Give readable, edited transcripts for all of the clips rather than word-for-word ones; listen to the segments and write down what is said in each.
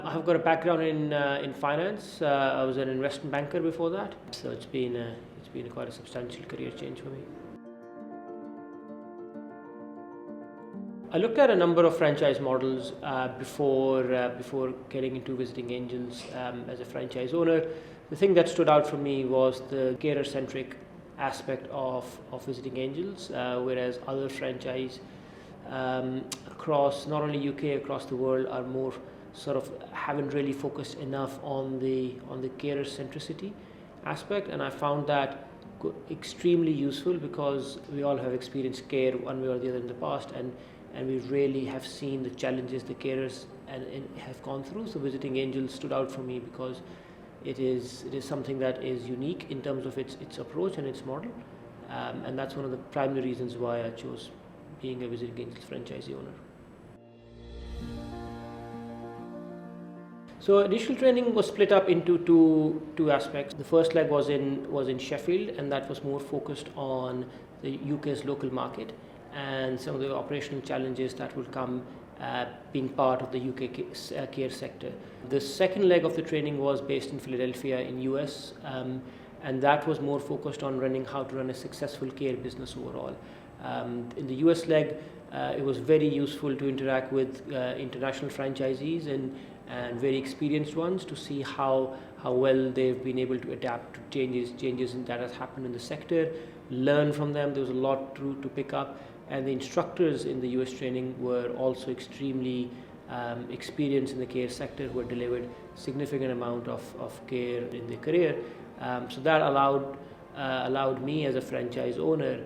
I've got a background in finance. I was an investment banker before that, so it's been quite a substantial career change for me. I looked at a number of franchise models before getting into Visiting Angels as a franchise owner. The thing that stood out for me was the carer-centric aspect of Visiting Angels, whereas other franchise across not only UK, across the world are more sort of haven't really focused enough on the carer centricity aspect, and I found that extremely useful because we all have experienced care one way or the other in the past, and we really have seen the challenges the carers and have gone through. So Visiting Angels stood out for me because it is something that is unique in terms of its approach and its model, and that's one of the primary reasons why I chose being a Visiting Angels franchisee owner. So initial training was split up into two aspects. The first leg was in Sheffield, and that was more focused on the UK's local market and some of the operational challenges that will come being part of the UK care sector. The second leg of the training was based in Philadelphia in US, and that was more focused on how to run a successful care business overall. In the US leg, it was very useful to interact with international franchisees and very experienced ones to see how well they've been able to adapt to changes that has happened in the sector, learn from them. There was a lot to pick up, and the instructors in the US training were also extremely experienced in the care sector, who had delivered significant amount of care in their career. So that allowed me as a franchise owner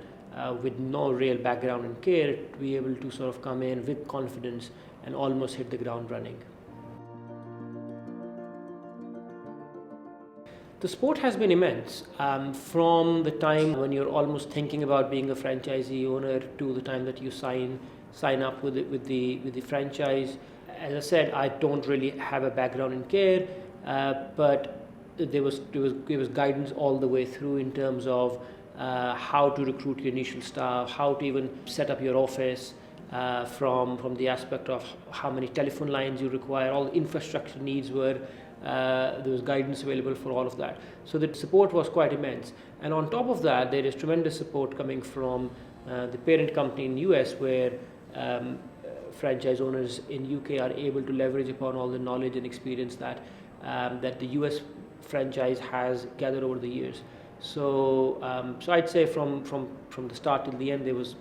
with no real background in care to be able to sort of come in with confidence and almost hit the ground running. The support has been immense from the time when you're almost thinking about being a franchisee owner to the time that you sign up with the franchise. As I said, I don't really have a background in care, but there was guidance all the way through in terms of how to recruit your initial staff, how to even set up your office, from the aspect of how many telephone lines you require. All the infrastructure needs were. There was guidance available for all of that. So the support was quite immense. And on top of that, there is tremendous support coming from the parent company in US, where franchise owners in UK are able to leverage upon all the knowledge and experience that the US franchise has gathered over the years. So I'd say from the start till the end, there was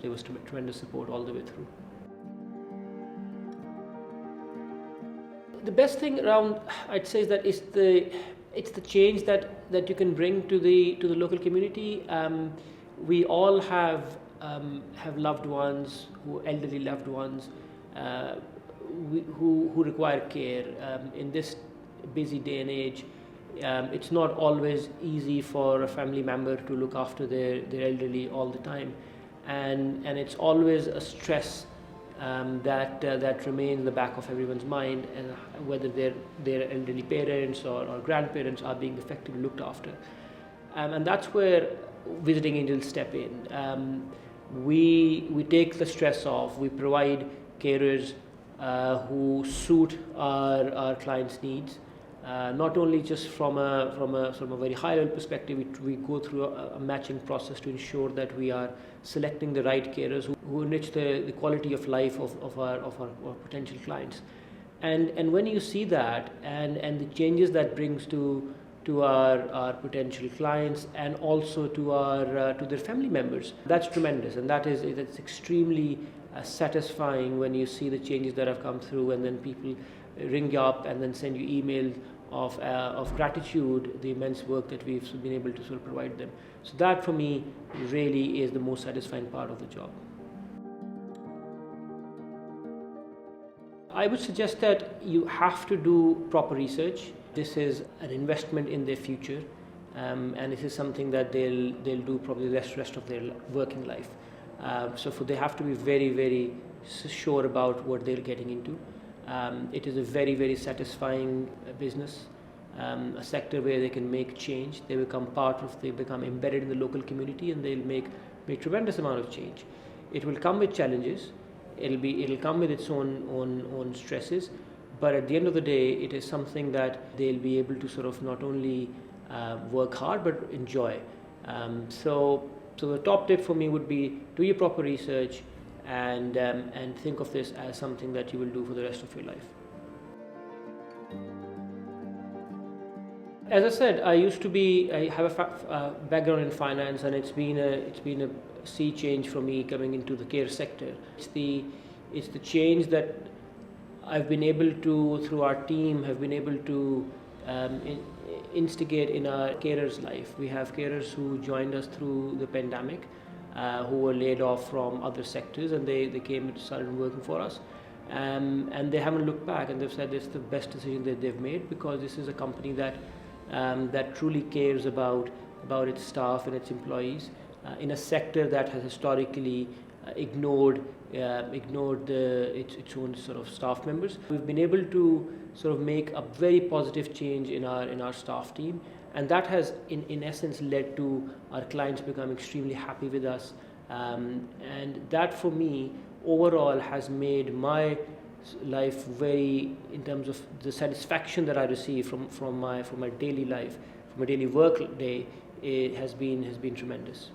tremendous support all the way through. The best thing around, I'd say, is that it's the change that you can bring to the local community. We all have loved ones, elderly loved ones, who require care. In this busy day and age, it's not always easy for a family member to look after their elderly all the time, and it's always a stress that remains in the back of everyone's mind, and whether their elderly parents or grandparents are being effectively looked after, and that's where Visiting Angels step in. We take the stress off. We provide carers who suit our clients' needs. Not only just from a sort of a very high level perspective, we go through a matching process to ensure that we are selecting the right carers who enrich the quality of life of our potential clients. And when you see that and the changes that brings to our potential clients and also to their family members, that's tremendous, and it's extremely satisfying when you see the changes that have come through, and then people ring you up and then send you emails of gratitude, the immense work that we've been able to sort of provide them. So that for me really is the most satisfying part of the job. I would suggest that you have to do proper research. This is an investment in their future, and this is something that they'll do probably the rest of their working life. So they have to be very, very sure about what they're getting into. It is a very, very satisfying business, a sector where they can make change. They become embedded in the local community, and they'll make tremendous amount of change. It will come with challenges. It'll come with its own stresses, but at the end of the day, it is something that they'll be able to sort of not only work hard but enjoy. So the top tip for me would be do your proper research and think of this as something that you will do for the rest of your life. As I said, I have a background in finance, and it's been a sea change for me coming into the care sector. It's the change that I've been able to, through our team, have been able to instigate in our carers' life. We have carers who joined us through the pandemic, who were laid off from other sectors, and they came and started working for us. And they haven't looked back, and they've said it's the best decision that they've made, because this is a company that truly cares about its staff and its employees, in a sector that has historically ignored its own sort of staff members. We've been able to sort of make a very positive change in our staff team, and that has in essence led to our clients becoming extremely happy with us, and that for me overall has made my life very, in terms of the satisfaction that I receive from my daily life, from a daily work day, it has been tremendous.